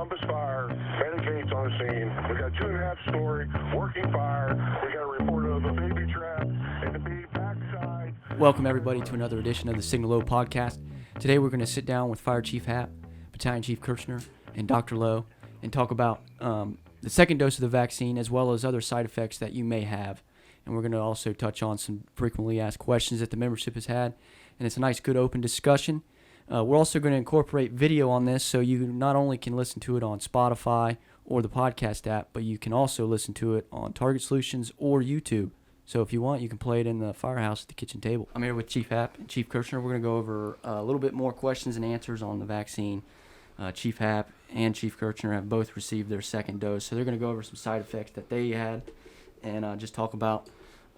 Columbus Fire, Betty Gates on the scene. We got 2.5 story, working fire. We got a report of a baby trap and the baby backside. Welcome everybody to another edition of the Signal Low Podcast. Today we're going to sit down with Fire Chief Happ, Battalion Chief Kirchner, and Dr. Lowe and talk about the second dose of the vaccine as well as other side effects that you may have. And we're going to also touch on some frequently asked questions that the membership has had. And it's a nice, good, open discussion. We're also going to incorporate video on this, so you not only can listen to it on Spotify or the podcast app, but you can also listen to it on Target Solutions or YouTube. So if you want, you can play it in the firehouse at the kitchen table. I'm here with Chief Happ and Chief Kirchner. We're going to go over a little bit more questions and answers on the vaccine. Chief Happ and Chief Kirchner have both received their second dose, so they're going to go over some side effects that they had and just talk about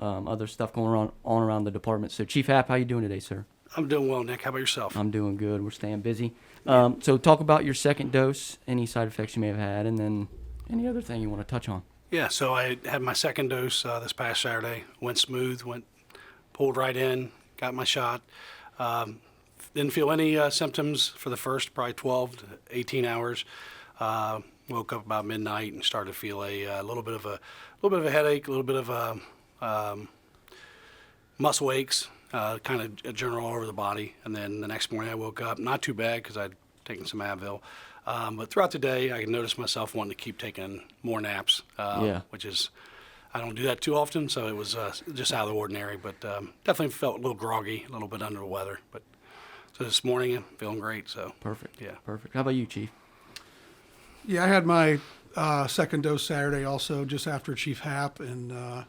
other stuff going on around the department. So Chief Happ, how you doing today, sir? I'm doing well, Nick. How about yourself? I'm doing good. We're staying busy. So talk about your second dose, any side effects you may have had, and then any other thing you want to touch on. Yeah, so I had my second dose this past Saturday. Went smooth, pulled right in, got my shot. Didn't feel any symptoms for the first probably 12 to 18 hours. Woke up about midnight and started to feel a little bit of a headache, a little bit of muscle aches. Kind of general all over the body. And then the next morning I woke up, not too bad because I'd taken some Advil. But throughout the day, I noticed myself wanting to keep taking more naps, which is, I don't do that too often, so it was just out of the ordinary. But definitely felt a little groggy, a little bit under the weather. But so this morning, I'm feeling great. So Perfect. Yeah. Perfect. How about you, Chief? Yeah, I had my second dose Saturday also, just after Chief Happ, and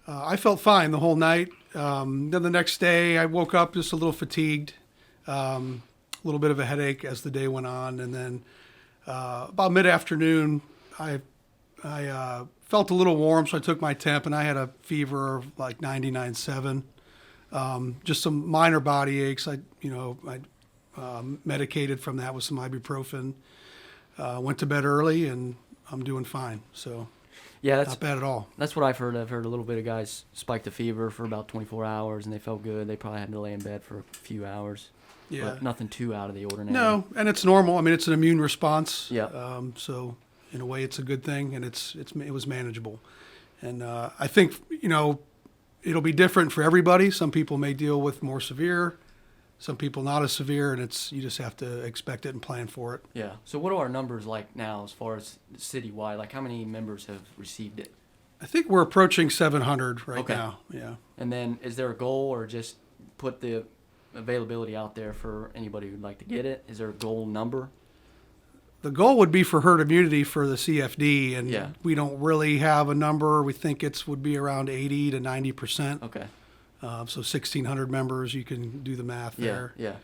I felt fine the whole night. Then the next day, I woke up just a little fatigued, a little bit of a headache as the day went on, and then about mid-afternoon, I felt a little warm, so I took my temp, and I had a fever of like 99.7. Just some minor body aches. I medicated from that with some ibuprofen. Went to bed early, and I'm doing fine. So. Yeah, that's not bad at all. That's what I've heard. I've heard a little bit of guys spike the fever for about 24 hours, and they felt good. They probably had to lay in bed for a few hours. Yeah. But nothing too out of the ordinary. No, and it's normal. I mean, it's an immune response. Yeah. So in a way, it's a good thing, and it was manageable. And I think, it'll be different for everybody. Some people may deal with more severe, some people not as severe, and you just have to expect it and plan for it. Yeah. So what are our numbers like now as far as citywide? Like how many members have received it? I think we're approaching 700 right Okay. now. Yeah. And then is there a goal or just put the availability out there for anybody who'd like to get it? Is there a goal number? The goal would be for herd immunity for the CFD, and Yeah. we don't really have a number. We think would be around 80 to 90%. Okay. So 1,600 members, you can do the math there. Yeah.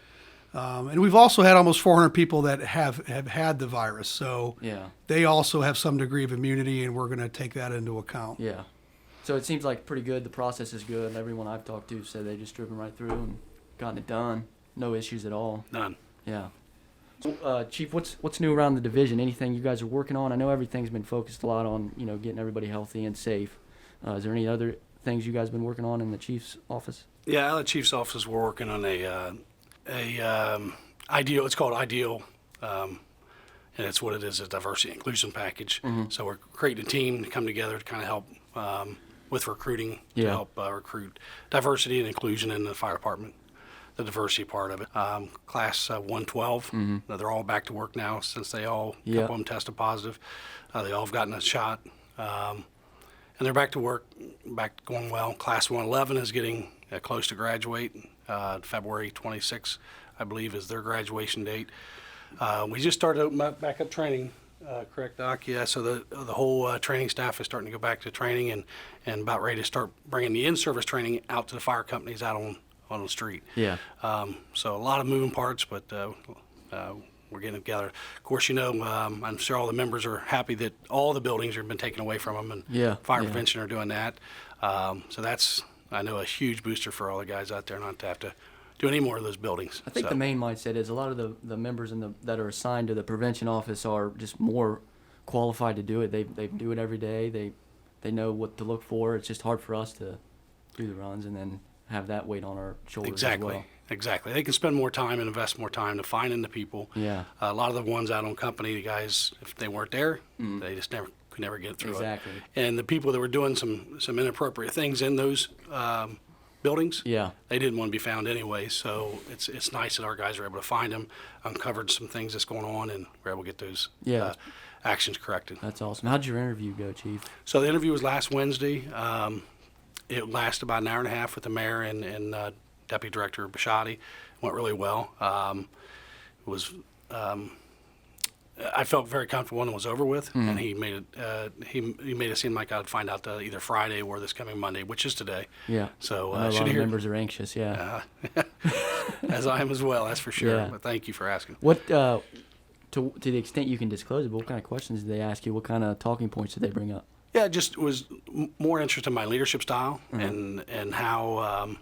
And we've also had almost 400 people that have had the virus. So Yeah. they also have some degree of immunity, and we're going to take that into account. Yeah. So it seems like pretty good. The process is good. Everyone I've talked to said they just driven right through and gotten it done. No issues at all. none. Yeah. So, Chief, what's new around the division? Anything you guys are working on? I know everything's been focused a lot on, getting everybody healthy and safe. Is there any other things you guys been working on in the Chief's office? Yeah, out of the Chief's office, we're working on ideal. It's called Ideal, and it's what it is, a diversity and inclusion package. Mm-hmm. So we're creating a team to come together to kind of help with recruiting, to Yeah. help recruit diversity and inclusion in the fire department, the diversity part of it. Class 112, they're all back to work now since they all, a Yeah. couple of them tested positive. They all have gotten a shot. And they're back to work, back going well. Class 111 is getting close to graduate. February 26th, I believe, is their graduation date. We just started opening back up training, correct, Doc? Yeah, so the whole training staff is starting to go back to training and about ready to start bringing the in-service training out to the fire companies out on the street. Yeah. So a lot of moving parts, but we're getting together. Of course, I'm sure all the members are happy that all the buildings have been taken away from them, and Yeah, fire yeah. prevention are doing that. So that's, I know, a huge booster for all the guys out there not to have to do any more of those buildings. I think the main mindset is a lot of the members that are assigned to the prevention office are just more qualified to do it. They do it every day. They know what to look for. It's just hard for us to do the runs and then have that weight on our shoulders Exactly. as well. Exactly. They can spend more time and invest more time to finding the people. Yeah. A lot of the ones out on company, the guys, if they weren't there, they just could never get through Exactly. it. And the people that were doing some inappropriate things in those buildings, Yeah. they didn't want to be found anyway. So it's nice that our guys were able to find them, uncovered some things that's going on, and we're able to get those actions corrected. That's awesome. How'd your interview go, Chief? So the interview was last Wednesday. It lasted about an hour and a half with the mayor and Deputy Director Bishotti. Went really well. It was I felt very comfortable when it was over with, and he made it. He made it seem like I'd find out either Friday or this coming Monday, which is today. Yeah. So I know a lot of members are anxious. Yeah. As I am as well. That's for sure. Yeah. But thank you for asking. What to the extent you can disclose it, but what kind of questions did they ask you? What kind of talking points did they bring up? Yeah, just was more interested in my leadership style and how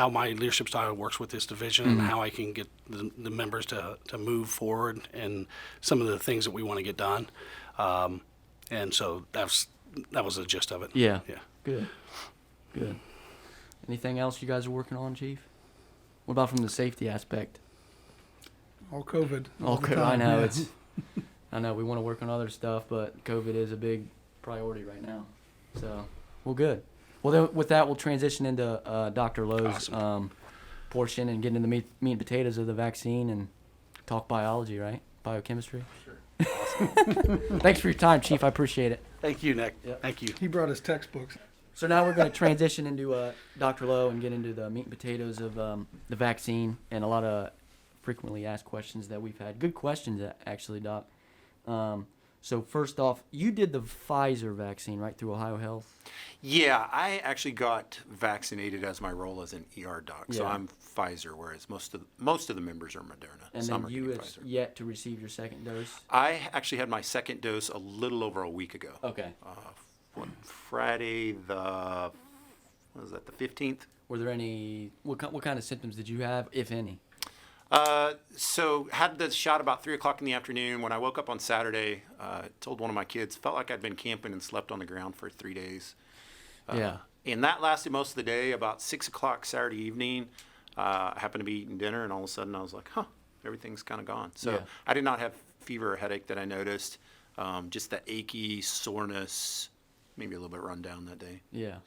my leadership style works with this division and how I can get the members to move forward and some of the things that we want to get done. And so that was the gist of it. Yeah. Yeah. Good. Anything else you guys are working on, Chief? What about from the safety aspect? All COVID. I know I know we want to work on other stuff, but COVID is a big priority right now. So, well, good. Well, then with that, we'll transition into Dr. Lowe's portion and get into the meat and potatoes of the vaccine and talk biology, right? Biochemistry. Sure. Awesome. Thanks for your time, Chief. I appreciate it. Thank you, Nick. Yep. Thank you. He brought his textbooks. So now we're going to transition into Dr. Lowe and get into the meat and potatoes of the vaccine and a lot of frequently asked questions that we've had. Good questions, actually, Doc. So first off, you did the Pfizer vaccine, right, through Ohio Health? Yeah, I actually got vaccinated as my role as an ER doc. So Yeah. I'm Pfizer, whereas most of the members are Moderna. And Some then are you getting had Pfizer. yet to receive your second dose? I actually had my second dose a little over a week ago. Okay. Friday the 15th? Were there any, what kind of symptoms did you have, if any? So had the shot about 3 o'clock in the afternoon. When I woke up on Saturday, told one of my kids, felt like I'd been camping and slept on the ground for 3 days. Yeah. And that lasted most of the day. About 6 o'clock Saturday evening, I happened to be eating dinner, and all of a sudden I was like, everything's kind of gone. So Yeah. I did not have fever or headache that I noticed. Just that achy soreness, maybe a little bit run down that day. Yeah.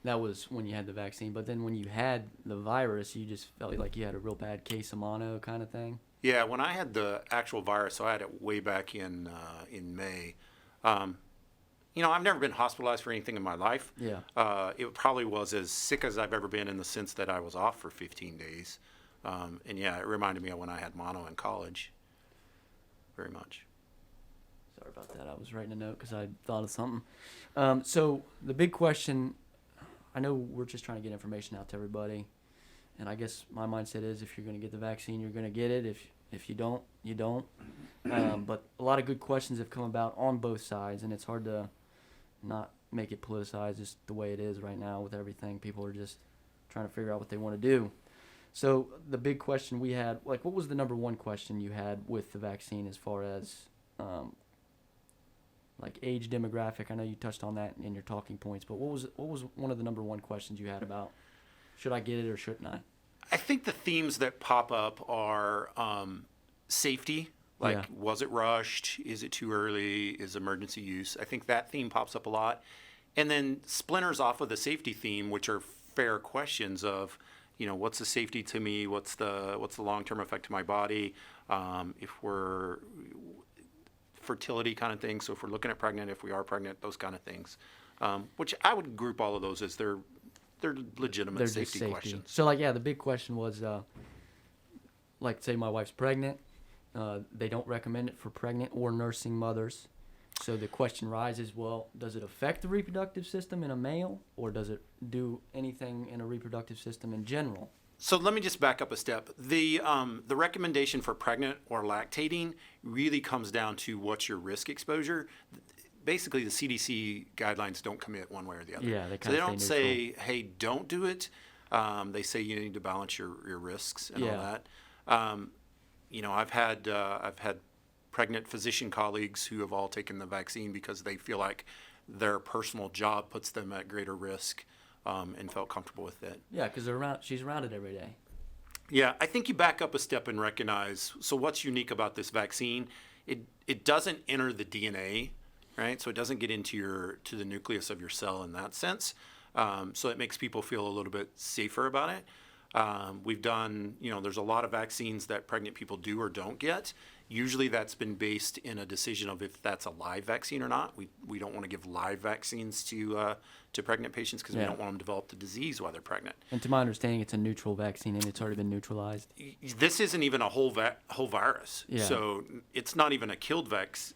That was when you had the vaccine. But then when you had the virus, you just felt like you had a real bad case of mono kind of thing? Yeah, when I had the actual virus, so I had it way back in May. I've never been hospitalized for anything in my life. Yeah. It probably was as sick as I've ever been in the sense that I was off for 15 days. And yeah, it reminded me of when I had mono in college. Very much. Sorry about that. I was writing a note because I thought of something. So the big question, I know we're just trying to get information out to everybody. And I guess my mindset is if you're going to get the vaccine, you're going to get it. If you don't, you don't. But a lot of good questions have come about on both sides, and it's hard to not make it politicized just the way it is right now with everything. People are just trying to figure out what they want to do. So the big question we had, like, what was the number one question you had with the vaccine as far as like age demographic? I know you touched on that in your talking points, but what was one of the number one questions you had about should I get it or shouldn't I? I think the themes that pop up are safety. Like, Yeah. was it rushed? Is it too early? Is emergency use? I think that theme pops up a lot. And then splinters off of the safety theme, which are fair questions of, what's the safety to me? What's the long-term effect to my body? If we're fertility kind of things. So if we're looking at pregnant, if we are pregnant, those kind of things. Which I would group all of those as they're legitimate They're just safety questions. So the big question was, like, say my wife's pregnant. They don't recommend it for pregnant or nursing mothers. So the question rises, well, does it affect the reproductive system in a male, or does it do anything in a reproductive system in general? So let me just back up a step. The recommendation for pregnant or lactating really comes down to what's your risk exposure. Basically, the CDC guidelines don't commit one way or the other. Yeah, so they don't say, hey, don't do it. They say you need to balance your risks and all that. I've had pregnant physician colleagues who have all taken the vaccine because they feel like their personal job puts them at greater risk and felt comfortable with it. Yeah, because she's around it every day. Yeah, I think you back up a step and recognize, so what's unique about this vaccine? It doesn't enter the DNA, right? So it doesn't get into the nucleus of your cell in that sense. So it makes people feel a little bit safer about it. We've done, there's a lot of vaccines that pregnant people do or don't get. Usually that's been based in a decision of if that's a live vaccine or not. We don't want to give live vaccines to pregnant patients because we don't want them to develop the disease while they're pregnant. And to my understanding, it's a neutral vaccine and it's already been neutralized. This isn't even a whole virus. Yeah. So it's not even a killed virus.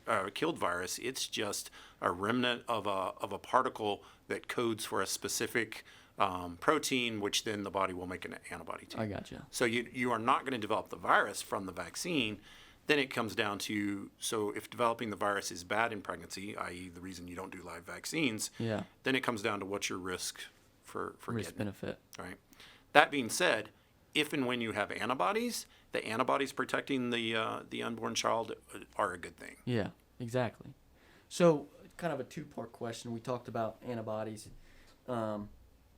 It's just a remnant of a particle that codes for a specific protein, which then the body will make an antibody to. I gotcha. So you are not going to develop the virus from the vaccine. Then it comes down to, so if developing the virus is bad in pregnancy, i.e. the reason you don't do live vaccines, then it comes down to what's your risk for risk getting benefit. Right. That being said, if and when you have antibodies, the antibodies protecting the unborn child are a good thing. Yeah, exactly. So kind of a two-part question. We talked about antibodies.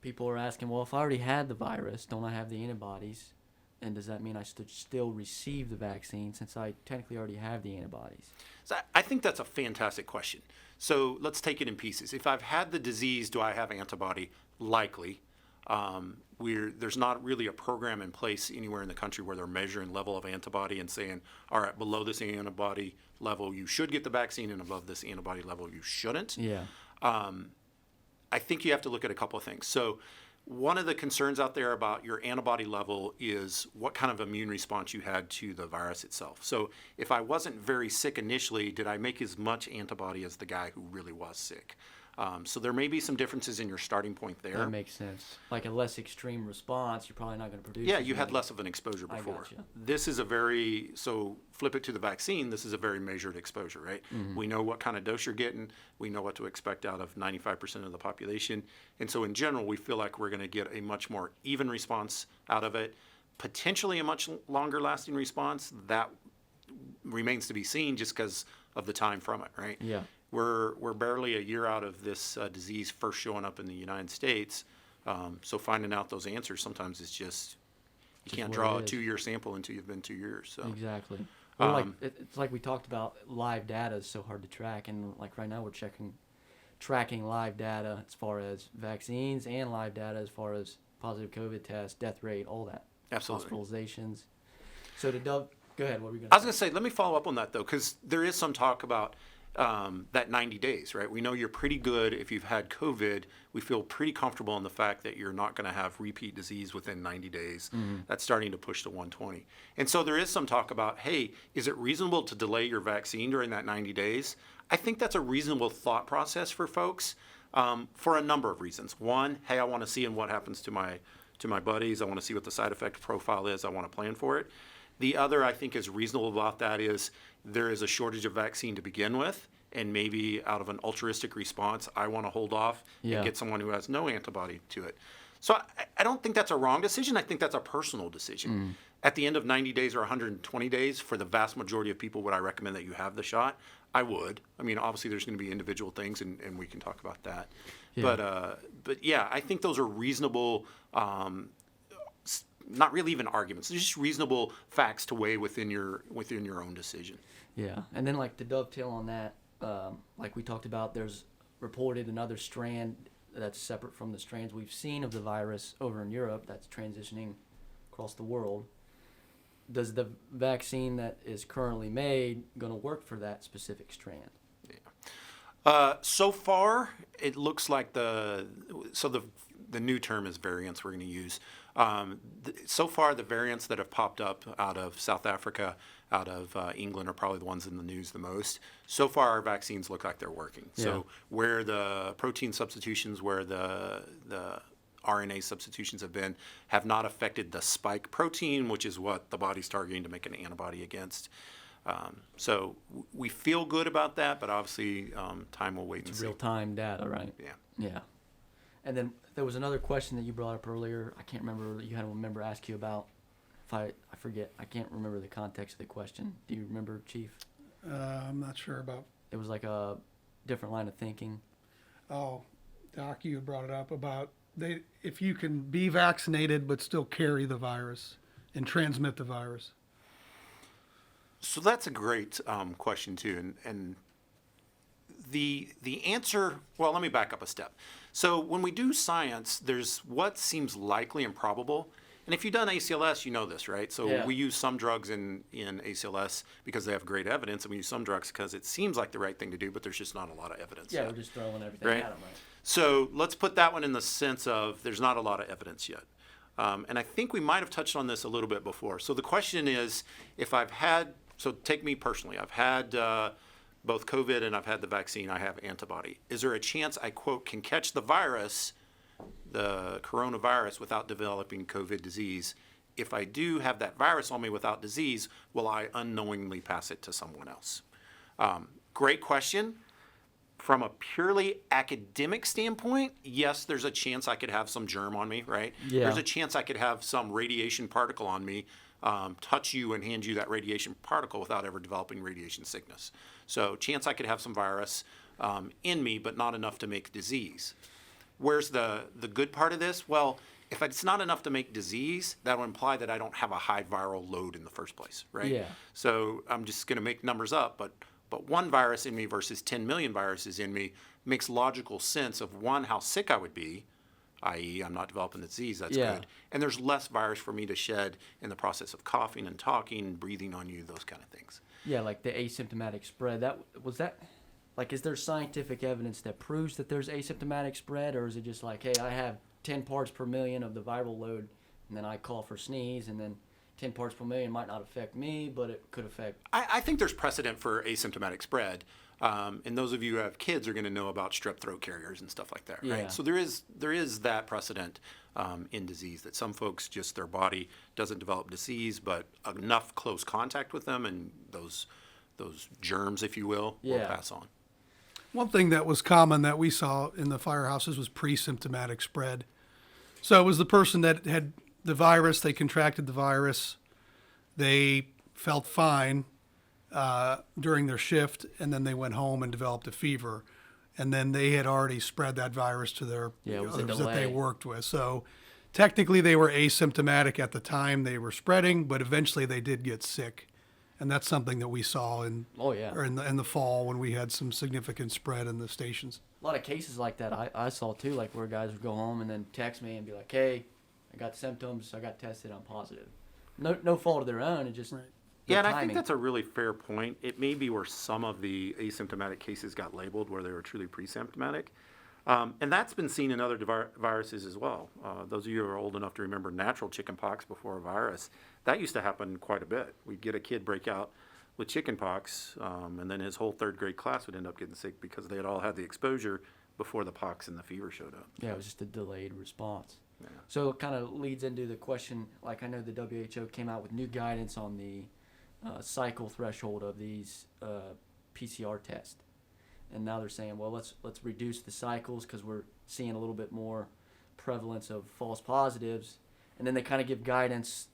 People are asking, well, if I already had the virus, don't I have the antibodies? And does that mean I should still receive the vaccine since I technically already have the antibodies? So I think that's a fantastic question. So let's take it in pieces. If I've had the disease, do I have antibody? Likely. There's not really a program in place anywhere in the country where they're measuring level of antibody and saying, all right, below this antibody level, you should get the vaccine, and above this antibody level, you shouldn't. Yeah. I think you have to look at a couple of things. So one of the concerns out there about your antibody level is what kind of immune response you had to the virus itself. So if I wasn't very sick initially, did I make as much antibody as the guy who really was sick? So there may be some differences in your starting point there. That makes sense. Like a less extreme response, you're probably not going to produce. Yeah, you had less of an exposure before. Gotcha. This is so flip it to the vaccine, this is a very measured exposure, right? Mm-hmm. We know what kind of dose you're getting. We know what to expect out of 95% of the population. And so in general, we feel like we're going to get a much more even response out of it, potentially a much longer lasting response. That remains to be seen just because of the time from it, right? Yeah. We're barely a year out of this disease first showing up in the United States. So finding out those answers sometimes is just can't draw a 2-year sample until you've been 2 years. So exactly. Well, it's like we talked about, live data is so hard to track, and like right now we're tracking live data as far as vaccines and live data as far as positive COVID tests, death rate, all that. Absolutely. Hospitalizations. So go ahead. What were you going to say? I was going to say, let me follow up on that though, because there is some talk about that 90 days, right? We know you're pretty good if you've had COVID. We feel pretty comfortable in the fact that you're not going to have repeat disease within 90 days. Mm-hmm. That's starting to push to 120. And so there is some talk about, hey, is it reasonable to delay your vaccine during that 90 days? I think that's a reasonable thought process for folks for a number of reasons. One, hey, I want to see what happens to my buddies. I want to see what the side effect profile is. I want to plan for it. The other I think is reasonable about that is there is a shortage of vaccine to begin with, and maybe out of an altruistic response, I want to hold off and get someone who has no antibody to it. So I don't think that's a wrong decision. I think that's a personal decision. At the end of 90 days or 120 days, for the vast majority of people, would I recommend that you have the shot? I would. I mean, obviously there's going to be individual things, and we can talk about that. Yeah. But yeah, I think those are reasonable not really even arguments. They're just reasonable facts to weigh within your own decision. Yeah, and then like to dovetail on that, like we talked about, there's reported another strand that's separate from the strands we've seen of the virus over in Europe that's transitioning across the world. Does the vaccine that is currently made going to work for that specific strand? Yeah. So far, it looks like the new term is variants we're going to use. So far, the variants that have popped up out of South Africa, out of England, are probably the ones in the news the most. So far, our vaccines look like they're working. Yeah. So where the protein substitutions, where the RNA substitutions have not affected the spike protein, which is what the body's targeting to make an antibody against. So we feel good about that, but obviously time will wait and see. Real-time data, right? Yeah. Yeah. And then there was another question that you brought up earlier. I can't remember. You had a member ask you about. I forget. I can't remember the context of the question. Do you remember, Chief? I'm not sure about. It was like a different line of thinking. Oh, Doc, you had brought it up about if you can be vaccinated but still carry the virus and transmit the virus. So that's a great question too, and the answer. Well, let me back up a step. So when we do science, there's what seems likely and probable. And if you've done ACLS, you know this, right? So Yeah. we use some drugs in ACLS because they have great evidence, and we use some drugs because it seems like the right thing to do, but there's just not a lot of evidence. Yeah, yet. we're just throwing everything Right. at them, right? So let's put that one in the sense of there's not a lot of evidence yet. And I think we might have touched on this a little bit before. So the question is, if I've had, so take me personally, I've had both COVID and I've had the vaccine, I have antibody. Is there a chance I, quote, can catch the virus, the coronavirus, without developing COVID disease? If I do have that virus on me without disease, will I unknowingly pass it to someone else? Great question. From a purely academic standpoint, yes, there's a chance I could have some germ on me, right? Yeah. There's a chance I could have some radiation particle on me, touch you and hand you that radiation particle without ever developing radiation sickness. So chance I could have some virus in me, but not enough to make disease. Where's the good part of this? Well, if it's not enough to make disease, that would imply that I don't have a high viral load in the first place, right? Yeah. So I'm just going to make numbers up, but one virus in me versus 10 million viruses in me makes logical sense of, one, how sick I would be, i.e. I'm not developing the disease, that's Yeah. good. And there's less virus for me to shed in the process of coughing and talking, breathing on you, those kind of things. Yeah, like the asymptomatic spread. Like, is there scientific evidence that proves that there's asymptomatic spread, or is it just like, hey, I have 10 parts per million of the viral load, and then I cough or sneeze, and then 10 parts per million might not affect me, but it could affect. I think there's precedent for asymptomatic spread. And those of you who have kids are going to know about strep throat carriers and stuff like that, right? Yeah. So there is that precedent in disease that some folks just their body doesn't develop disease, but enough close contact with them and those germs, if you will Yeah. pass on. One thing that was common that we saw in the firehouses was pre-symptomatic spread. So it was the person that had the virus, they contracted the virus, they felt fine during their shift, and then they went home and developed a fever. And then they had already spread that virus to their Yeah, it was a others that they delay. worked with. So technically they were asymptomatic at the time they were spreading, but eventually they did get sick. And that's something that we saw in Oh, yeah. or in the fall when we had some significant spread in the stations. A lot of cases like that I saw too, like where guys would go home and then text me and be like, hey, I got symptoms, I got tested, I'm positive. No fault of their own, it just Right. the Yeah, and I timing. think that's a really fair point. It may be where some of the asymptomatic cases got labeled where they were truly pre-symptomatic. And that's been seen in other viruses as well. Those of you who are old enough to remember natural chickenpox before a virus, that used to happen quite a bit. We'd get a kid break out with chickenpox, and then his whole third grade class would end up getting sick because they had all had the exposure before the pox and the fever showed up. Yeah, it was just a delayed response. Yeah. So it kind of leads into the question, like I know the WHO came out with new guidance on the cycle threshold of these PCR tests. And now they're saying, well, let's reduce the cycles because we're seeing a little bit more prevalence of false positives. And then they kind of give guidance,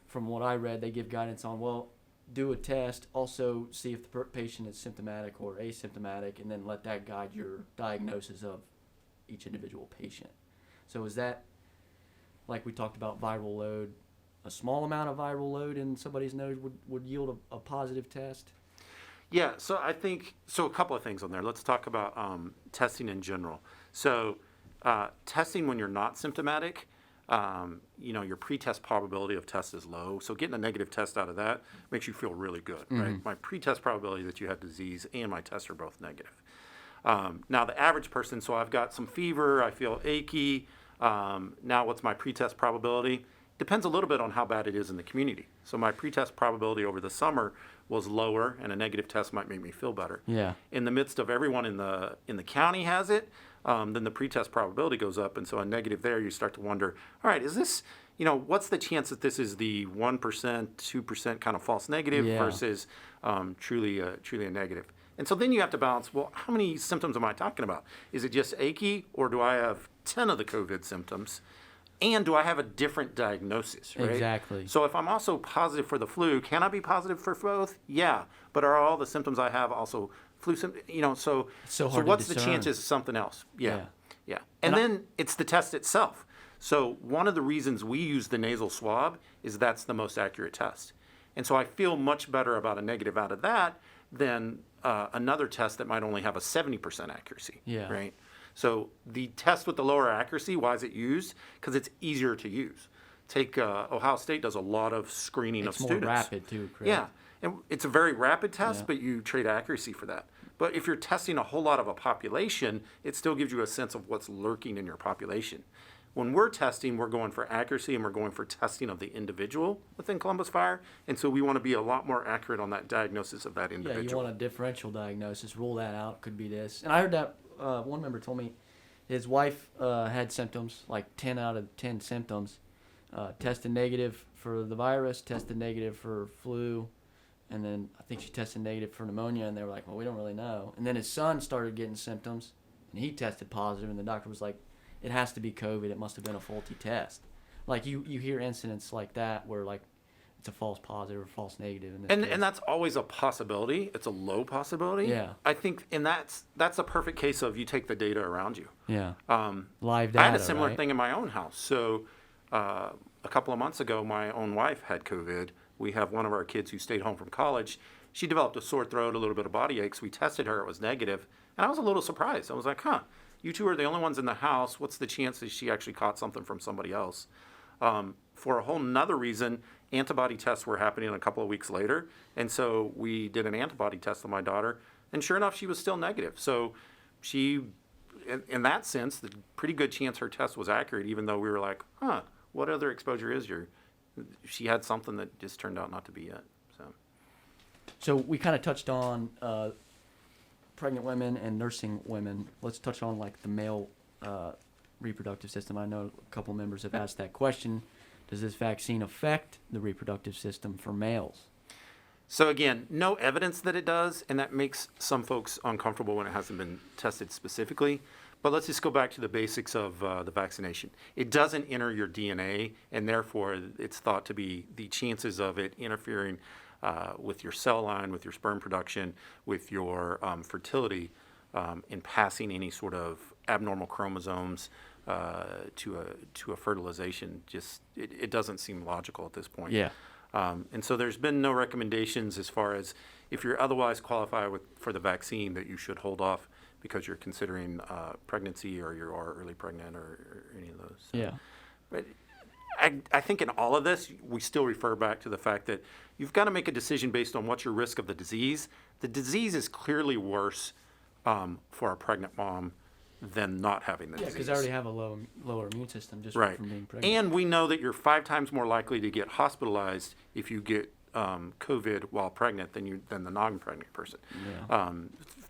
from what I read, they give guidance on, well, do a test, also see if the patient is symptomatic or asymptomatic, and then let that guide your diagnosis of each individual patient. So is that, like we talked about viral load, a small amount of viral load in somebody's nose would yield a positive test? Yeah, so I think, so a couple of things on there. Let's talk about testing in general. So testing when you're not symptomatic, your pre-test probability of test is low. So getting a negative test out of that makes you feel really good, right? My pre-test probability that you have disease and my tests are both negative. Now the average person, so I've got some fever, I feel achy. Now what's my pre-test probability? Depends a little bit on how bad it is in the community. So my pre-test probability over the summer was lower, and a negative test might make me feel better. Yeah. In the midst of everyone in the county has it, then the pre-test probability goes up, and so a negative there, you start to wonder, all right, is this, what's the chance that this is the 1%, 2% kind of false negative Yeah. versus truly a negative? And so then you have to balance, well, how many symptoms am I talking about? Is it just achy, or do I have 10 of the COVID symptoms? And do I have a different diagnosis, right? Exactly. So if I'm also positive for the flu, can I be positive for both? Yeah. But are all the symptoms I have also flu symptoms? So so hard to what's the discern. chances of something else? Yeah. Yeah. And then it's the test itself. So one of the reasons we use the nasal swab is that's the most accurate test. And so I feel much better about a negative out of that than another test that might only have a 70% accuracy. Yeah. Right. So the test with the lower accuracy, why is it used? Because it's easier to use. Take Ohio State does a lot of screening of students. It's more rapid too, correct? Yeah. And it's a very rapid test, Yeah. but you trade accuracy for that. But if you're testing a whole lot of a population, it still gives you a sense of what's lurking in your population. When we're testing, we're going for accuracy and we're going for testing of the individual within Columbus Fire. And so we want to be a lot more accurate on that diagnosis of that Yeah, individual. you want a differential diagnosis. Rule that out. Could be this. And I heard that one member told me his wife had symptoms, like 10 out of 10 symptoms. Tested negative for the virus, tested negative for flu, and then I think she tested negative for pneumonia, and they were like, well, we don't really know. And then his son started getting symptoms, and he tested positive, and the doctor was like, it has to be COVID. It must have been a faulty test. Like, you hear incidents like that where, like, it's a false positive or false negative. In this case. And that's always a possibility. It's a low possibility. Yeah. I think, and that's a perfect case of you take the data around you. Yeah. Um, Live data, I had a similar right? thing in my own house. So a couple of months ago, my own wife had COVID. We have one of our kids who stayed home from college. She developed a sore throat, a little bit of body aches. We tested her. It was negative. And I was a little surprised. I was like, you two are the only ones in the house. What's the chances she actually caught something from somebody else? For a whole nother reason, antibody tests were happening a couple of weeks later. And so we did an antibody test on my daughter. And sure enough, she was still negative. So she, in that sense, the pretty good chance her test was accurate, even though we were like, what other exposure is your? She had something that just turned out not to be it. So we kind of touched on pregnant women and nursing women. Let's touch on like the male reproductive system. I know a couple members have asked that question. Does this vaccine affect the reproductive system for males? So again, no evidence that it does, and that makes some folks uncomfortable when it hasn't been tested specifically. But let's just go back to the basics of the vaccination. It doesn't enter your DNA, and therefore it's thought to be the chances of it interfering with your cell line, with your sperm production, with your fertility, in passing any sort of abnormal chromosomes to a fertilization. Just it doesn't seem logical at this point. Yeah. And so there's been no recommendations as far as if you're otherwise qualified for the vaccine that you should hold off because you're considering pregnancy or you are early pregnant or any of those. So. Yeah. But I think in all of this, we still refer back to the fact that you've got to make a decision based on what's your risk of the disease. The disease is clearly worse for a pregnant mom than not having the Yeah, disease. because I already have a lower immune system just Right. from being pregnant. And we know that you're 5 times more likely to get hospitalized if you get COVID while pregnant than the non-pregnant person. Yeah.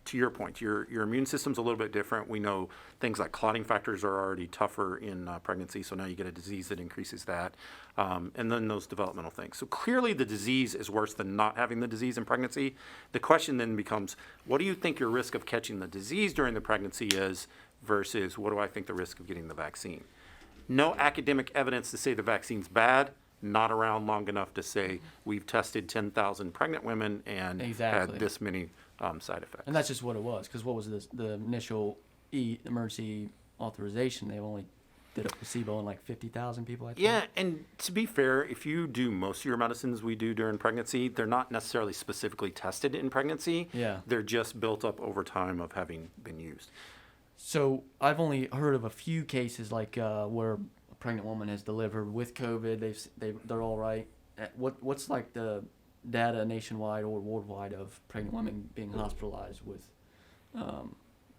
To your point, your immune system's a little bit different. We know things like clotting factors are already tougher in pregnancy, so now you get a disease that increases that. And then those developmental things. So clearly the disease is worse than not having the disease in pregnancy. The question then becomes, what do you think your risk of catching the disease during the pregnancy is versus what do I think the risk of getting the vaccine? No academic evidence to say the vaccine's bad. Not around long enough to say we've tested 10,000 pregnant women and Exactly. had this many side effects. And that's just what it was, because what was the initial emergency authorization? They only did a placebo on like 50,000 people, I think. Yeah, and to be fair, if you do most of your medicines we do during pregnancy, they're not necessarily specifically tested in pregnancy. Yeah. They're just built up over time of having been used. So I've only heard of a few cases like where a pregnant woman has delivered with COVID. They're all right. What's like the data nationwide or worldwide of pregnant women being hospitalized with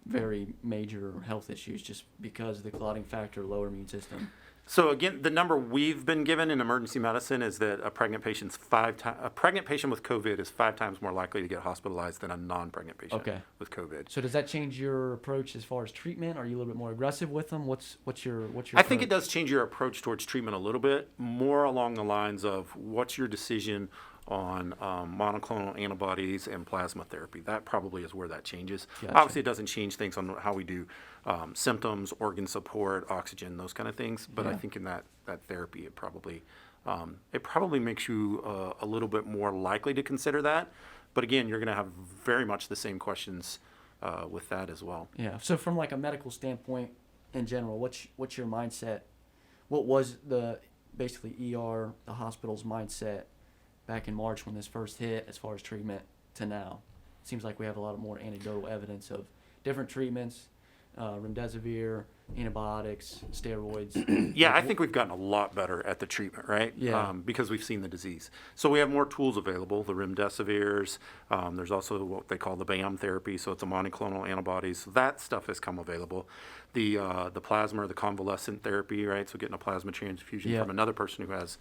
very major health issues just because of the clotting factor, lower immune system? So again, the number we've been given in emergency medicine is that a pregnant patient with COVID is 5 times more likely to get hospitalized than a non-pregnant patient with COVID. So does that change your approach as far as treatment? Are you a little bit more aggressive with them? What's your I think it does change your approach towards treatment a little bit, more along the lines of what's your decision on monoclonal antibodies and plasma therapy. That probably is where that changes. Gotcha. Obviously, it doesn't change things on how we do symptoms, organ support, oxygen, those kind of things. But I think in that therapy, it probably makes you a little bit more likely to consider that. But again, you're going to have very much the same questions with that as well. Yeah. So from like a medical standpoint, in general, what's your mindset? What was the hospital's mindset back in March when this first hit as far as treatment to now? It seems like we have a lot more anecdotal evidence of different treatments, remdesivir, antibiotics, steroids. Yeah, I think we've gotten a lot better at the treatment, right? Yeah. Because we've seen the disease. So we have more tools available, the remdesivirs. There's also what they call the BAM therapy, so it's a monoclonal antibodies. So that stuff has come available. The plasma or the convalescent therapy, right? So getting a plasma transfusion from another person who has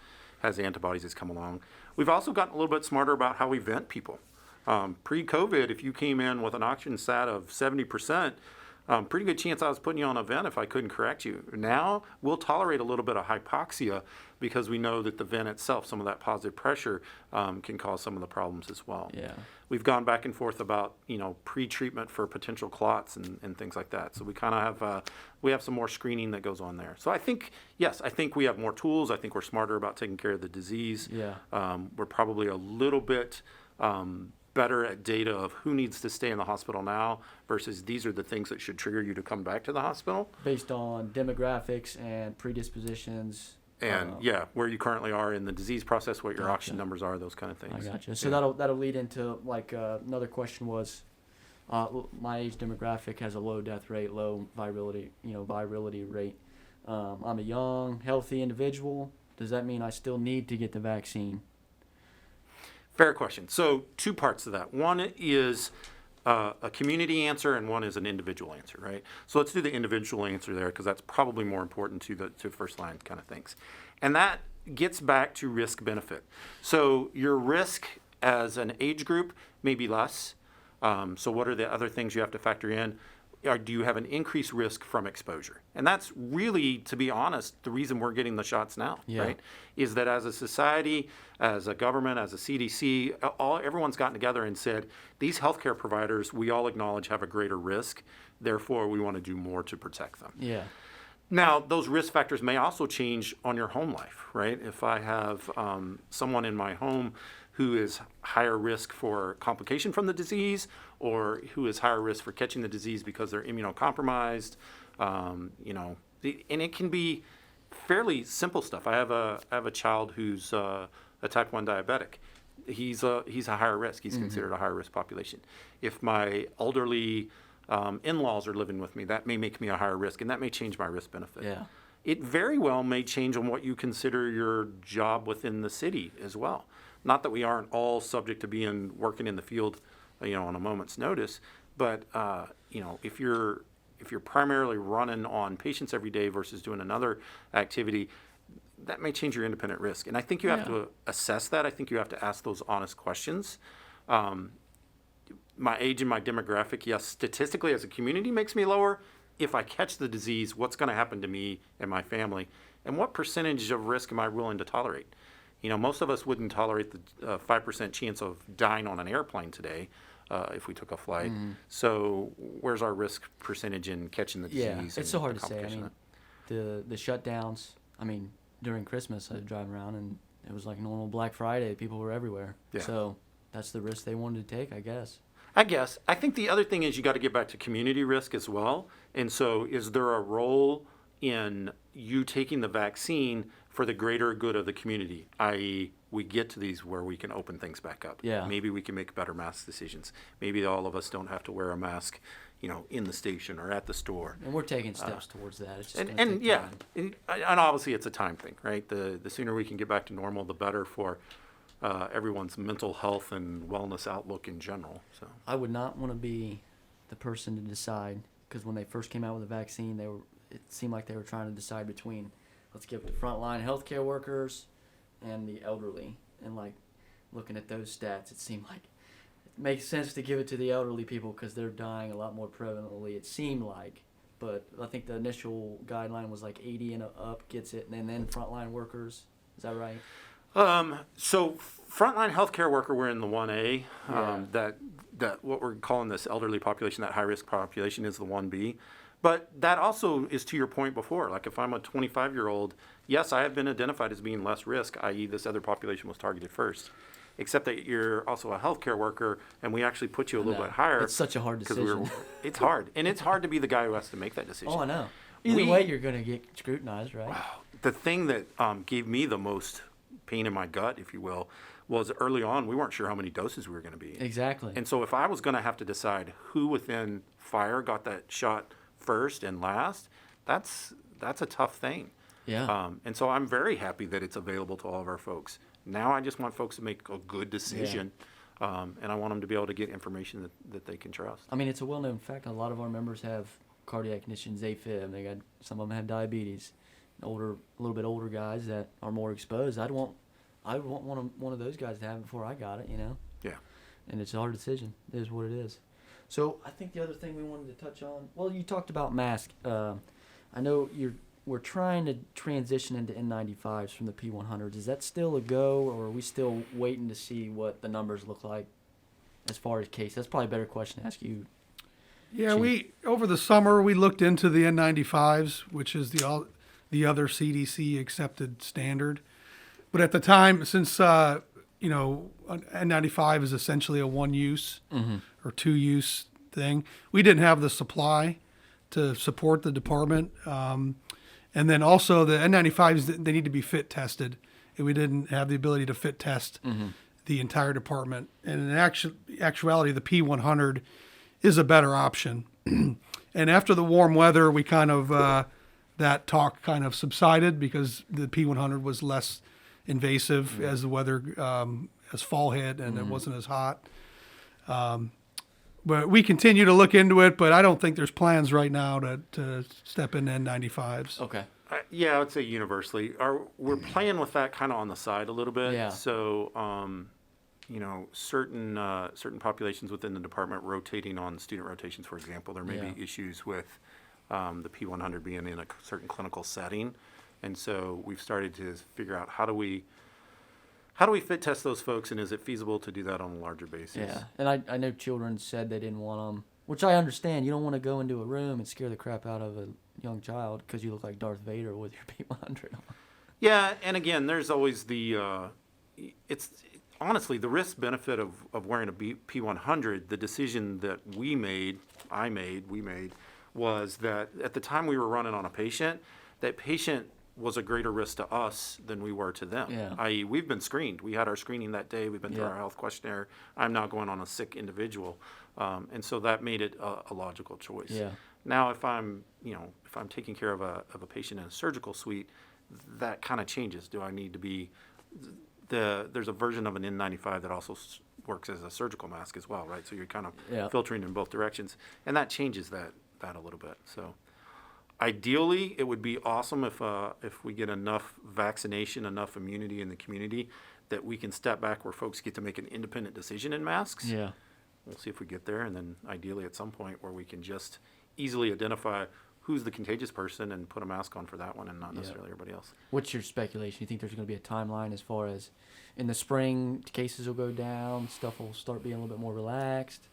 antibodies has come along. We've also gotten a little bit smarter about how we vent people. Pre-COVID, if you came in with an oxygen sat of 70%, pretty good chance I was putting you on a vent if I couldn't correct you. Now, we'll tolerate a little bit of hypoxia because we know that the vent itself, some of that positive pressure, can cause some of the problems as well. Yeah. We've gone back and forth about, pre-treatment for potential clots and things like that. So we kind of have, we have some more screening that goes on there. So I think we have more tools. I think we're smarter about taking care of the disease. Yeah. We're probably a little bit better at data of who needs to stay in the hospital now versus these are the things that should trigger you to come back to the hospital. Based on demographics and predispositions. And where you currently are in the disease process, what your oxygen numbers are, those kind of things. I gotcha. So that'll lead into another question was, my age demographic has a low death rate, low virility rate. I'm a young, healthy individual. Does that mean I still need to get the vaccine? Fair question. So 2 parts to that. One is a community answer and one is an individual answer, right? So let's do the individual answer there because that's probably more important to first line kind of things. And that gets back to risk benefit. So your risk as an age group may be less. So what are the other things you have to factor in? Do you have an increased risk from exposure? And that's really, to be honest, the reason we're getting the shots now, right? Is that as a society, as a government, as a CDC, everyone's gotten together and said, these healthcare providers, we all acknowledge have a greater risk. Therefore, we want to do more to protect them. Yeah. Now, those risk factors may also change on your home life, right? If I have someone in my home who is higher risk for complication from the disease or who is higher risk for catching the disease because they're immunocompromised, and it can be fairly simple stuff. I have a child who's a type 1 diabetic. He's a higher risk. He's considered a higher risk population. If my elderly in-laws are living with me, that may make me a higher risk, and that may change my risk benefit. Yeah. It very well may change on what you consider your job within the city as well. Not that we aren't all subject to working in the field, on a moment's notice, but if you're primarily running on patients every day versus doing another activity, that may change your independent risk. And I think you have to assess that. I think you have to ask those honest questions. My age and my demographic, yes, statistically as a community makes me lower. If I catch the disease, what's going to happen to me and my family? And what percentage of risk am I willing to tolerate? Most of us wouldn't tolerate the 5% chance of dying on an airplane today if we took a flight. So where's our risk percentage in catching the disease? Yeah, it's so hard to say. I mean, the shutdowns, during Christmas I was driving around and it was like normal Black Friday. People were everywhere. Yeah. So that's the risk they wanted to take, I guess. I think the other thing is you got to get back to community risk as well. And so is there a role in you taking the vaccine for the greater good of the community, i.e. we get to these where we can open things back up. Yeah. Maybe we can make better mask decisions. Maybe all of us don't have to wear a mask, in the station or at the store. And we're taking steps towards that. It's just and obviously it's a time thing, right? The sooner we can get back to normal, the better for everyone's mental health and wellness outlook in general. So I would not want to be the person to decide, because when they first came out with the vaccine, it seemed like they were trying to decide between, let's give it to frontline healthcare workers and the elderly. And looking at those stats, it seemed like it makes sense to give it to the elderly people because they're dying a lot more prevalently, it seemed like. But I think the initial guideline was 80 and up gets it, and then frontline workers. Is that right? So frontline healthcare worker, we're in the 1A. That what we're calling this elderly population, that high risk population, is the 1B. But that also is to your point before. If I'm a 25-year-old, yes, I have been identified as being less risk, i.e. this other population was targeted first. Except that you're also a healthcare worker, and we actually put you a little bit higher. It's such a hard decision. It's hard. And it's hard to be the guy who has to make that decision. Oh, I know. Either way, you're going to get scrutinized, right? The thing that gave me the most pain in my gut, if you will, was early on we weren't sure how many doses we were going to be. Exactly. And so if I was going to have to decide who within fire got that shot first and last, that's a tough thing. Yeah. And so I'm very happy that it's available to all of our folks. Now I just want folks to make a good decision, and I want them to be able to get information that they can trust. I mean, it's a well-known fact. A lot of our members have cardiac conditions, AFib. Some of them have diabetes. A little bit older guys that are more exposed. I'd want one of those guys to have it before I got it. Yeah. And it's a hard decision. It is what it is. So I think the other thing we wanted to touch on. Well, you talked about mask. I know we're trying to transition into N95s from the P100s. Is that still a go, or are we still waiting to see what the numbers look like as far as case? That's probably a better question to ask you. Yeah, over the summer we looked into the N95s, which is the other CDC accepted standard. But at the time, since N95 is essentially a one-use or two-use thing, we didn't have the supply to support the department. And then also the N95s, they need to be fit tested. And we didn't have the ability to fit test the entire department. And in actuality, the P100 is a better option. And after the warm weather, we kind of, that talk kind of subsided because the P100 was less invasive as the weather, as fall hit and it wasn't as hot. But we continue to look into it, but I don't think there's plans right now to step into N95s. Okay. Yeah, I would say universally. We're playing with that kind of on the side a little bit. Yeah. So, certain populations within the department rotating on student rotations, for example, there may be issues with the P100 being in a certain clinical setting. And so we've started to figure out how do we fit test those folks, and is it feasible to do that on a larger basis? Yeah, and I know children said they didn't want them, which I understand. You don't want to go into a room and scare the crap out of a young child because you look like Darth Vader with your P100 on. Yeah, and again, there's always it's honestly the risk benefit of wearing a P100. The decision that we made, was that at the time we were running on a patient, that patient was a greater risk to us than we were to them. Yeah. I.e., we've been screened. We had our screening that day. We've been through our health questionnaire. I'm now going on a sick individual, and so that made it a logical choice. Yeah. Now, if I'm taking care of a patient in a surgical suite, that kind of changes. Do I need to be there's a version of an N95 that also works as a surgical mask as well, right? So you're kind of filtering in both directions, and that changes that a little bit. So. Ideally, it would be awesome if we get enough vaccination, enough immunity in the community that we can step back where folks get to make an independent decision in masks. Yeah. We'll see if we get there, and then ideally at some point where we can just easily identify who's the contagious person and put a mask on for that one and not necessarily everybody else. What's your speculation? You think there's going to be a timeline as far as in the spring cases will go down, stuff will start being a little bit more relaxed?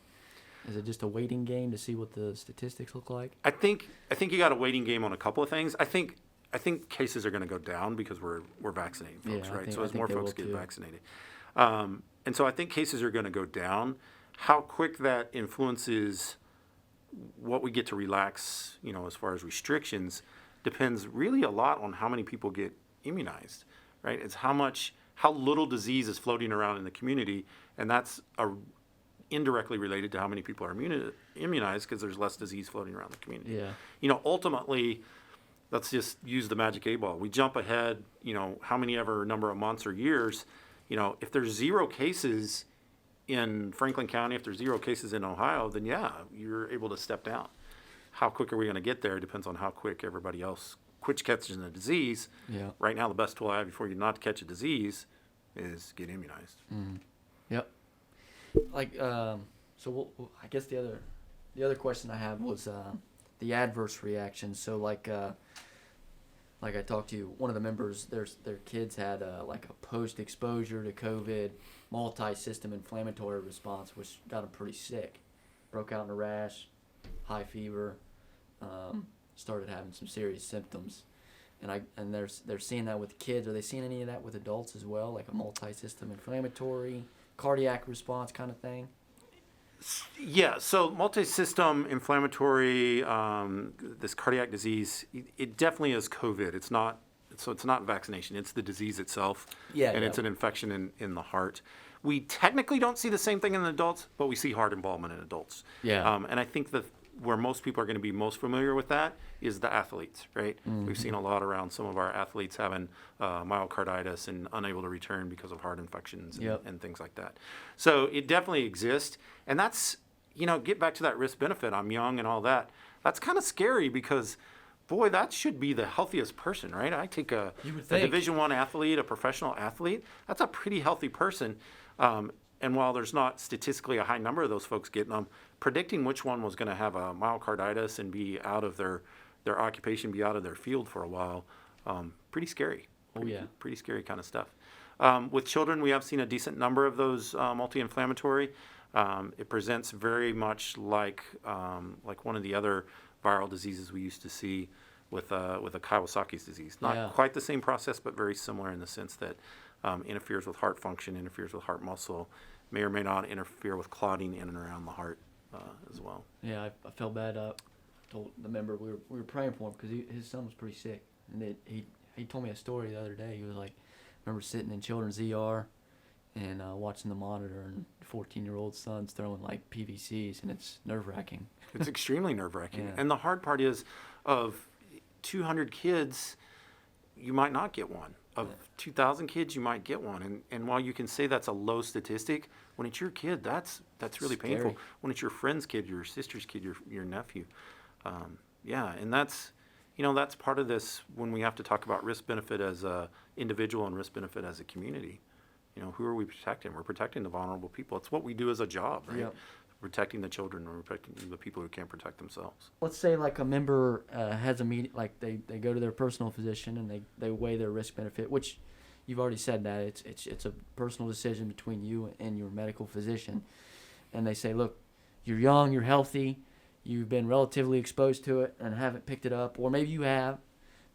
Is it just a waiting game to see what the statistics look like? I think you got a waiting game on a couple of things. I think cases are going to go down because we're vaccinating folks, right? So as more folks get vaccinated, and so I think cases are going to go down. How quick that influences what we get to relax, as far as restrictions, depends really a lot on how many people get immunized, right? It's how little disease is floating around in the community, and that's indirectly related to how many people are immunized because there's less disease floating around the community. Yeah. Ultimately, let's just use the magic 8-ball. We jump ahead, how many ever number of months or years, if there's 0 cases in Franklin County, if there's 0 cases in Ohio, then you're able to step down. How quick are we going to get there depends on how quick everybody else catches the disease. Yeah. Right now, the best tool I have for you not to catch a disease is get immunized. Yep. So I guess the other question I had was the adverse reaction. So like I talked to one of the members, their kids had a post-exposure to COVID multi-system inflammatory response, which got them pretty sick. Broke out in a rash, high fever, started having some serious symptoms. And they're seeing that with kids. Are they seeing any of that with adults as well, like a multi-system inflammatory, cardiac response kind of thing? Yeah, so multi-system inflammatory, this cardiac disease, it definitely is COVID. It's not vaccination. It's the disease itself. Yeah, And yeah. it's an infection in the heart. We technically don't see the same thing in adults, but we see heart involvement in adults. Yeah. And I think that where most people are going to be most familiar with that is the athletes, right? We've seen a lot around some of our athletes having myocarditis and unable to return because of heart infections and, Yep. and things like that. So it definitely exists. And that's, get back to that risk benefit. I'm young and all that. That's kind of scary because, boy, that should be the healthiest person, right? I take a think. Division I athlete, a professional athlete. That's a pretty healthy person. And while there's not statistically a high number of those folks getting them, predicting which one was going to have a myocarditis and be out of their occupation, be out of their field for a while, pretty scary. Pretty scary kind of stuff. With children, we have seen a decent number of those multi-inflammatory. It presents very much like one of the other viral diseases we used to see with a Kawasaki's disease. Not quite the same process, but very similar in the sense that interferes with heart function, interferes with heart muscle, may or may not interfere with clotting in and around the heart as well. Yeah, I felt bad. Told the member we were praying for him because his son was pretty sick, and he told me a story the other day. He was like, I remember sitting in children's ER and watching the monitor, and 14-year-old son's throwing like PVCs, and it's nerve-wracking. It's extremely nerve-wracking. Yeah. And the hard part is, of 200 kids, you might not get one. Of 2,000 kids, you might get one. And while you can say that's a low statistic, when it's your kid, that's really Scary. painful. When it's your friend's kid, your sister's kid, your nephew. And that's, that's part of this when we have to talk about risk-benefit as a individual and risk-benefit as a community. Who are we protecting? We're protecting the vulnerable people. It's what we do as a job, right? Yep. Protecting the children and protecting the people who can't protect themselves. Let's say like a member has a meeting, like they go to their personal physician and they weigh their risk benefit, which you've already said that it's a personal decision between you and your medical physician, and they say, look, you're young, you're healthy, you've been relatively exposed to it and haven't picked it up, or maybe you have,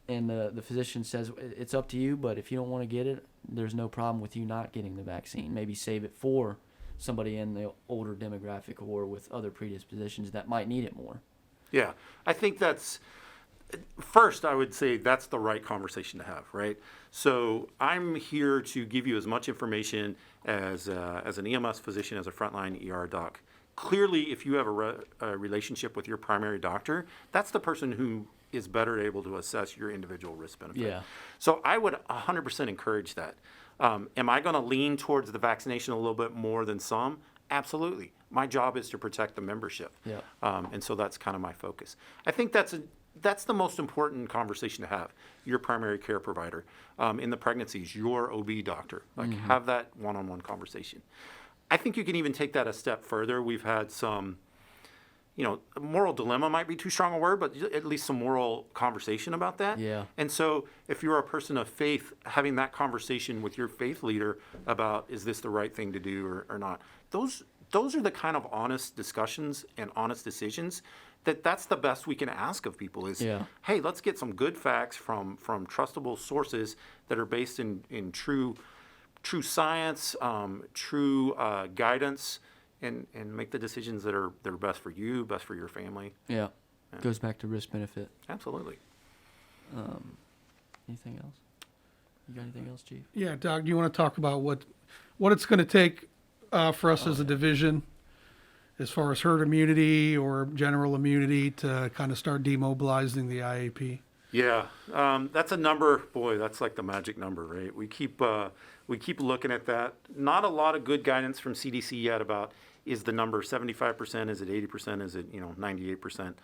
and the physician says it's up to you, but if you don't want to get it, there's no problem with you not getting the vaccine. Maybe save it for somebody in the older demographic or with other predispositions that might need it more. Yeah, I think first I would say that's the right conversation to have, right? So I'm here to give you as much information as an EMS physician, as a frontline ER doc. Clearly, if you have a relationship with your primary doctor, that's the person who is better able to assess your individual risk benefit. Yeah. So I would 100% encourage that. Am I going to lean towards the vaccination a little bit more than some? Absolutely. My job is to protect the membership. Yeah. And so that's kind of my focus. I think that's the most important conversation to have. Your primary care provider in the pregnancies, your OB doctor. Have that one-on-one conversation. I think you can even take that a step further. We've had some, moral dilemma might be too strong a word, but at least some moral conversation about that. Yeah. And so if you're a person of faith, having that conversation with your faith leader about, is this the right thing to do or not? Those are the kind of honest discussions and honest decisions that's the best we can ask of people is, hey, let's get some good facts from trustable sources that are based in true science, true guidance, and make the decisions that are best for you, best for your family. Yeah. Goes back to risk benefit. Absolutely. Anything else? You got anything else, Chief? Yeah, Doc, do you want to talk about what it's going to take for us as a division as far as herd immunity or general immunity to kind of start demobilizing the IAP? Yeah, that's a number. Boy, that's like the magic number, right? We keep looking at that. Not a lot of good guidance from CDC yet about, is the number 75%? Is it 80%? Is it 98%?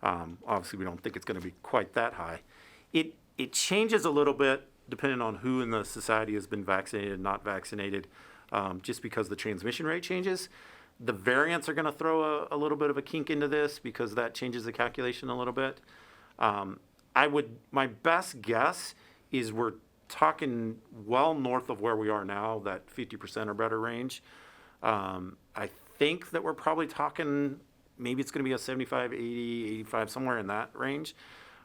Obviously, we don't think it's going to be quite that high. It changes a little bit depending on who in the society has been vaccinated and not vaccinated, just because the transmission rate changes. The variants are going to throw a little bit of a kink into this because that changes the calculation a little bit. My best guess is we're talking well north of where we are now, that 50% or better range. I think that we're probably talking, maybe it's going to be a 75, 80, 85, somewhere in that range.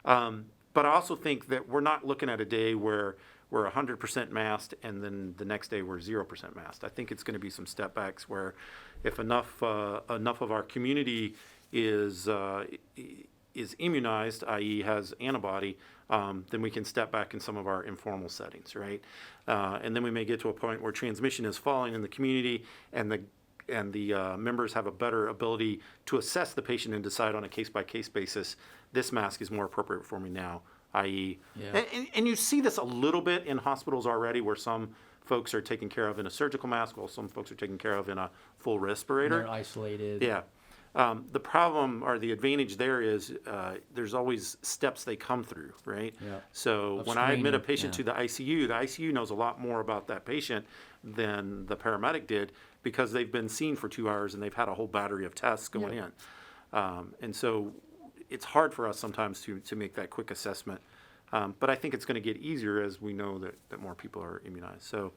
But I also think that we're not looking at a day where we're 100% masked, and then the next day we're 0% masked. I think it's going to be some step backs where if enough of our community is immunized, i.e. has antibody, then we can step back in some of our informal settings, right? And then we may get to a point where transmission is falling in the community, and the members have a better ability to assess the patient and decide on a case-by-case basis, this mask is more appropriate for me now, i.e. Yeah. And you see this a little bit in hospitals already, where some folks are taken care of in a surgical mask, while some folks are taken care of in a full respirator. They're isolated. Yeah. The problem or the advantage there is there's always steps they come through, right? Yeah. So Of when I admit a screening, patient yeah. to the ICU knows a lot more about that patient than the paramedic did, because they've been seen for 2 hours and they've had a whole battery of tests going in. And so it's hard for us sometimes to make that quick assessment. But I think it's going to get easier as we know that more people are immunized. So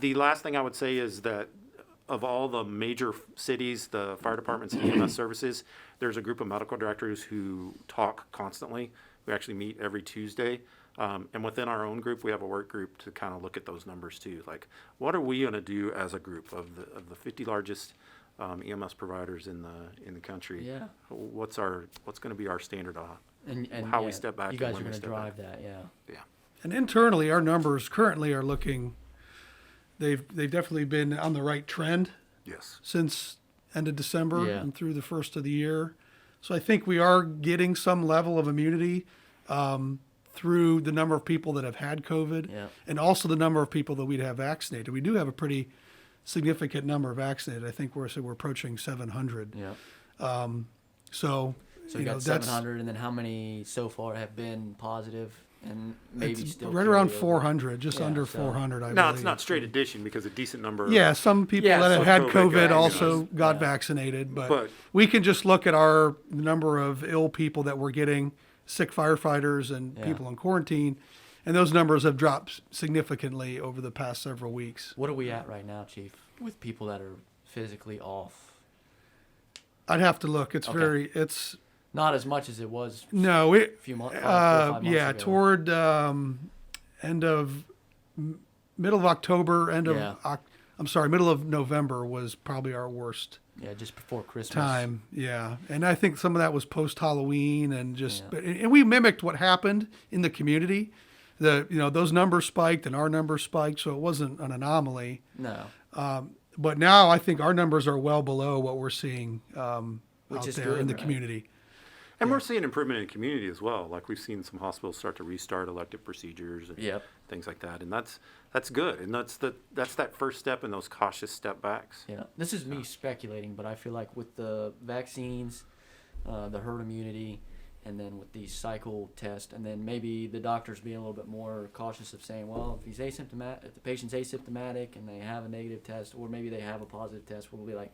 the last thing I would say is that of all the major cities, the fire departments and EMS services, there's a group of medical directors who talk constantly. We actually meet every Tuesday. And within our own group, we have a work group to kind of look at those numbers too. Like, what are we going to do as a group of the 50 largest EMS providers in the country? Yeah. What's going to be our standard on And how yeah, we step back? You and guys are when we going to step drive back. that, yeah. Yeah. And internally, our numbers currently are looking, they've definitely been on the right trend Yes. since end of December Yeah. and through the first of the year. So I think we are getting some level of immunity through the number of people that have had COVID Yeah. and also the number of people that we'd have vaccinated. We do have a pretty significant number vaccinated. I think we're approaching 700. Yeah. So, So you got 700, and then how many so far have been positive, and maybe it's still right around carry over? 400, just Yeah, under so- 400, I No, believe. it's not straight addition, because a decent number. Yeah, some people Yeah, that have some had COVID COVID got also immunized. got Yeah. vaccinated, But- but we can just look at our number of ill people that we're getting, sick firefighters and Yeah. people in quarantine, and those numbers have dropped significantly over the past several weeks. What are we at right now, Chief, with people that are physically off? I'd have to look. It's Okay. it's Not as much as it was no, a few months, 4 or 5 months yeah, ago. toward end of middle of October, Yeah. middle of November was probably our worst Yeah, just before Christmas. time. Yeah, and I think some of that was post Halloween and just, Yeah. and we mimicked what happened in the community. Those numbers spiked and our numbers spiked, so it wasn't an anomaly. No. But now I think our numbers are well below what we're seeing Which out is there good, in the right? community. And we're seeing improvement in the community as well. Like, we've seen some hospitals start to restart elective procedures and Yep. things like that. And that's good. And that's that first step in those cautious step backs. Yeah, this is me speculating, but I feel like with the vaccines, the herd immunity, and then with these cycle tests, and then maybe the doctors being a little bit more cautious of saying, well, if if the patient's asymptomatic and they have a negative test, or maybe they have a positive test, we'll be like,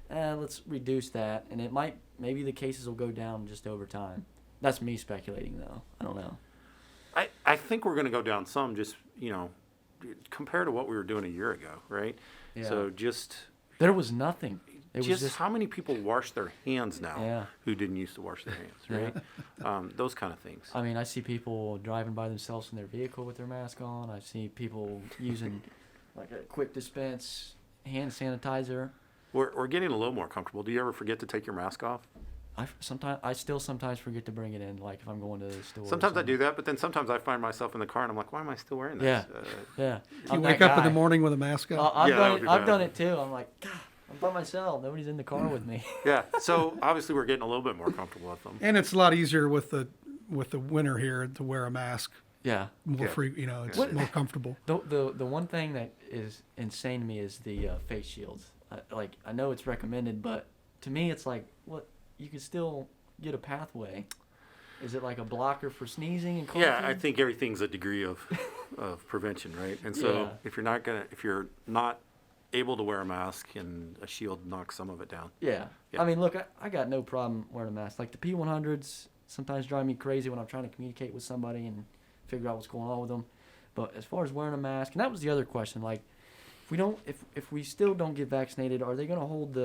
let's reduce that, and maybe the cases will go down just over time. That's me speculating, though. I don't know. I think we're going to go down some, just, compared to what we were doing a year ago, right? Yeah. So just There was nothing. It was just how many people wash their hands now Yeah. who didn't used to wash their hands, right? Those kind of things. I mean, I see people driving by themselves in their vehicle with their mask on. I see people using like a quick dispense hand sanitizer. We're getting a little more comfortable. Do you ever forget to take your mask off? I still sometimes forget to bring it in, like if I'm going to the store. or Sometimes I something. do that, but then sometimes I find myself in the car and I'm like, why am I still wearing this? Yeah. Yeah. You I'm wake that up in the guy. morning with a mask on. I've Yeah, that done would it. be I've bad. done it too. I'm like, God, I'm by myself. Nobody's in the car with me. Yeah. So obviously we're getting a little bit more comfortable with them. And it's a lot easier with the winter here to wear a mask Yeah. more Yeah. free. It's What- more comfortable. The one thing that is insane to me is the face shields. I know it's recommended, but to me it's like, what, you can still get a pathway. Is it like a blocker for sneezing and coughing? Yeah, I think everything's a degree of prevention, right? And so Yeah. if you're not able to wear a mask, and a shield knocks some of it down. Yeah. Yeah. I mean, look, I got no problem wearing a mask. Like the P100s sometimes drive me crazy when I'm trying to communicate with somebody and figure out what's going on with them. But as far as wearing a mask, and that was the other question, like if we still don't get vaccinated, are they going to hold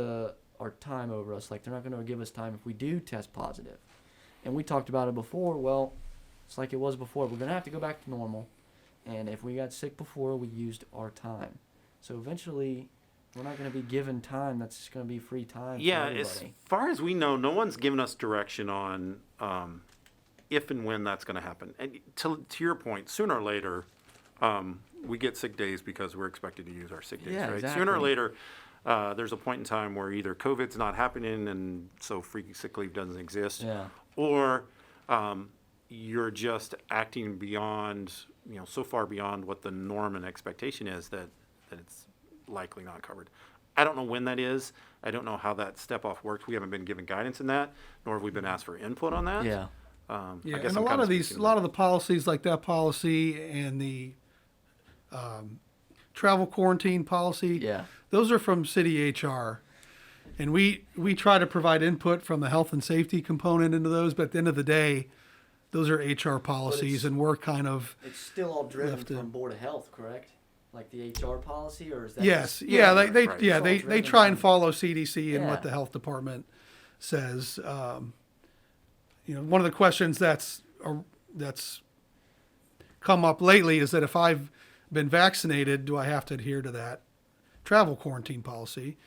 our time over us? Like they're not going to give us time if we do test positive. And we talked about it before. Well, it's like it was before. We're going to have to go back to normal. And if we got sick before, we used our time. So eventually, we're not going to be given time that's going to be free time Yeah, for as everybody. far as we know, no one's given us direction on if and when that's going to happen. And to your point, sooner or later, we get sick days because we're expected to use our sick days, Yeah, right? exactly. Sooner or later, there's a point in time where either COVID's not happening and so free sick leave doesn't exist, Yeah. or you're just acting beyond, so far beyond what the norm and expectation is that it's likely not covered. I don't know when that is. I don't know how that step off works. We haven't been given guidance in that, nor have we been asked for input on that. Yeah. Yeah, I guess and I'm a lot kinda of these, speaking a lot of the policies like that policy and the travel quarantine policy, Yeah. those are from city HR. And we try to provide input from the health and safety component into those, but at the end of the day, those are HR policies, and we're kind of It's still all driven Left in. from Board of Health, correct? Like the HR policy, or is that yes, just- yeah, right. they It's yeah all they driven try and from- follow CDC and Yeah. what the health department says. One of the questions that's come up lately is that if I've been vaccinated, do I have to adhere to that travel quarantine policy?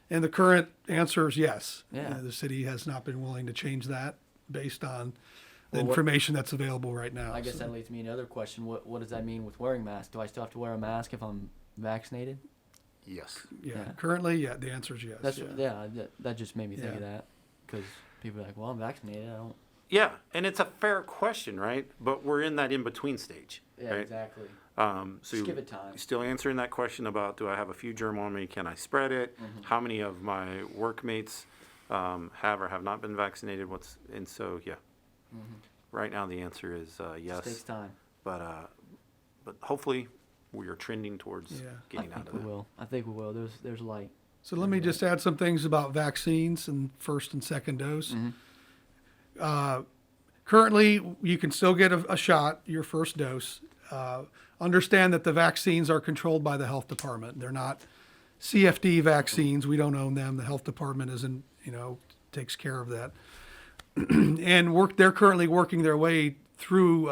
And the current answer is yes. Yeah. The city has not been willing to change that based on the Well, what- information that's available right now. I guess So, that leads me to another question. What does that mean with wearing masks? Do I still have to wear a mask if I'm vaccinated? Yes. yeah. Currently, yeah, the answer is yes. That's that just made me think of Yeah. that, because people are like, well, I'm vaccinated. I don't. Yeah, and it's a fair question, right? But we're in that in-between stage, Yeah, right? exactly. So Just give it time. you're still answering that question about, do I have a few germ on me? Can I spread it? Mm-hmm. How many of my workmates have or have not been vaccinated? And so, yeah. Right now, the answer is Just yes. takes time. But hopefully, we are trending towards Yeah. getting I out think of we that. will. I think we will. There's light. So let me just add some things about vaccines and first and second dose. Currently, you can still get a shot, your first dose. Understand that the vaccines are controlled by the health department. They're not CFD vaccines. We don't own them. The health department isn't, takes care of that. And they're currently working their way through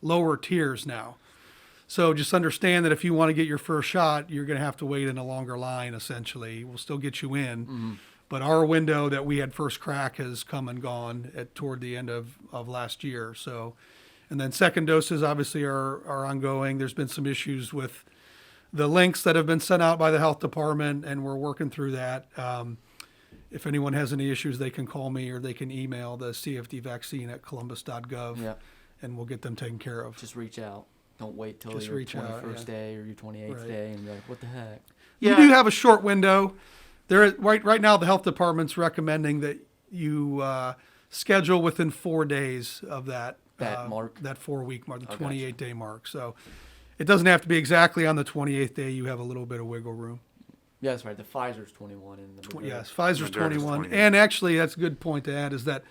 lower tiers now. So just understand that if you want to get your first shot, you're going to have to wait in a longer line, essentially. We'll still get you in. But our window that we had first crack has come and gone toward the end of last year. So, and then second doses obviously are ongoing. There's been some issues with the links that have been sent out by the health department, and we're working through that. If anyone has any issues, they can call me or they can email the cfdvaccine@columbus.gov, Yeah. and we'll get them taken care of. Just reach out. Don't wait till Just your reach out, 21st yeah. day or your 28th Right. day and be like, what the heck? You do have a short window. Right now, the health department's recommending that you schedule within 4 days of that mark? that 4-week mark, the gotcha. 28-day mark. So it doesn't have to be exactly on the 28th day. You have a little bit of wiggle room. Yeah, that's right. The Pfizer's 21 and the Moderna. Yes, Pfizer's Moderna's 21. 28. And actually, that's a good point to add, is that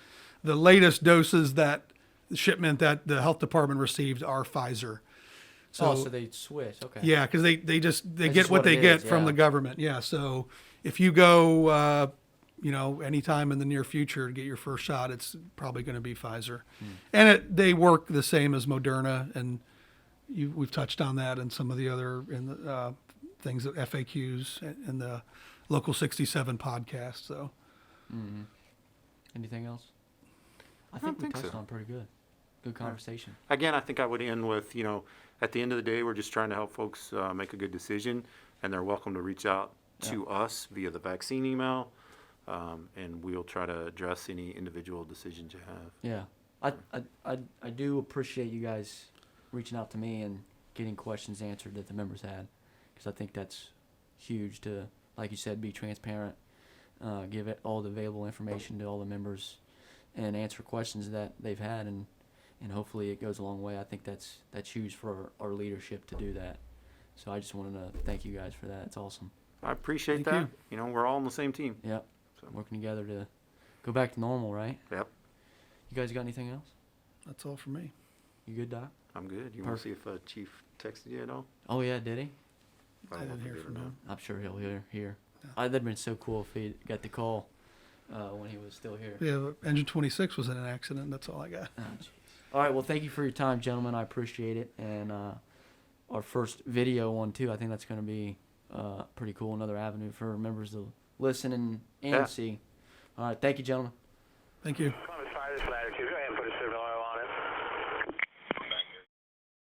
the latest doses that shipment that the health department received are Pfizer. So they switch. Okay. Yeah, because they get just what what they it get is, from yeah. the government. Yeah, so if you go, anytime in the near future to get your first shot, it's probably going to be Pfizer, and they work the same as Moderna, and we've touched on that in some of the other things, that FAQs and the Local 67 podcast. So Anything else? I don't think we think touched so. on pretty good. Good conversation. Again, I think I would end with, at the end of the day, we're just trying to help folks make a good decision, and they're welcome to reach out to us via the vaccine email, and we'll try to address any individual decisions you have. Yeah. I do appreciate you guys reaching out to me and getting questions answered that the members had, because I think that's huge to, like you said, be transparent, give it all the available information to all the members, and answer questions that they've had, and hopefully it goes a long way. I think that's huge for our leadership to do that. So I just wanted to thank you guys for that. It's awesome. I appreciate Thank that. We're all on the same team. Yep. So- Working together to go back to normal, right? Yep, You guys got anything else? that's all for me. You good, Doc? I'm good. You want to see if Chief texted you at all? Oh yeah, did he? I didn't hear from him. I'm sure he'll hear. That'd have been so cool if he got the call when he was still here. Yeah, Engine 26 was in an accident. That's all I got. Oh, jeez. All right. Well, thank you for your time, gentlemen. I appreciate it. And our first video one too. I think that's going to be pretty cool. Another avenue for members to listen and Yeah. see. All right. Thank you, gentlemen. Thank you.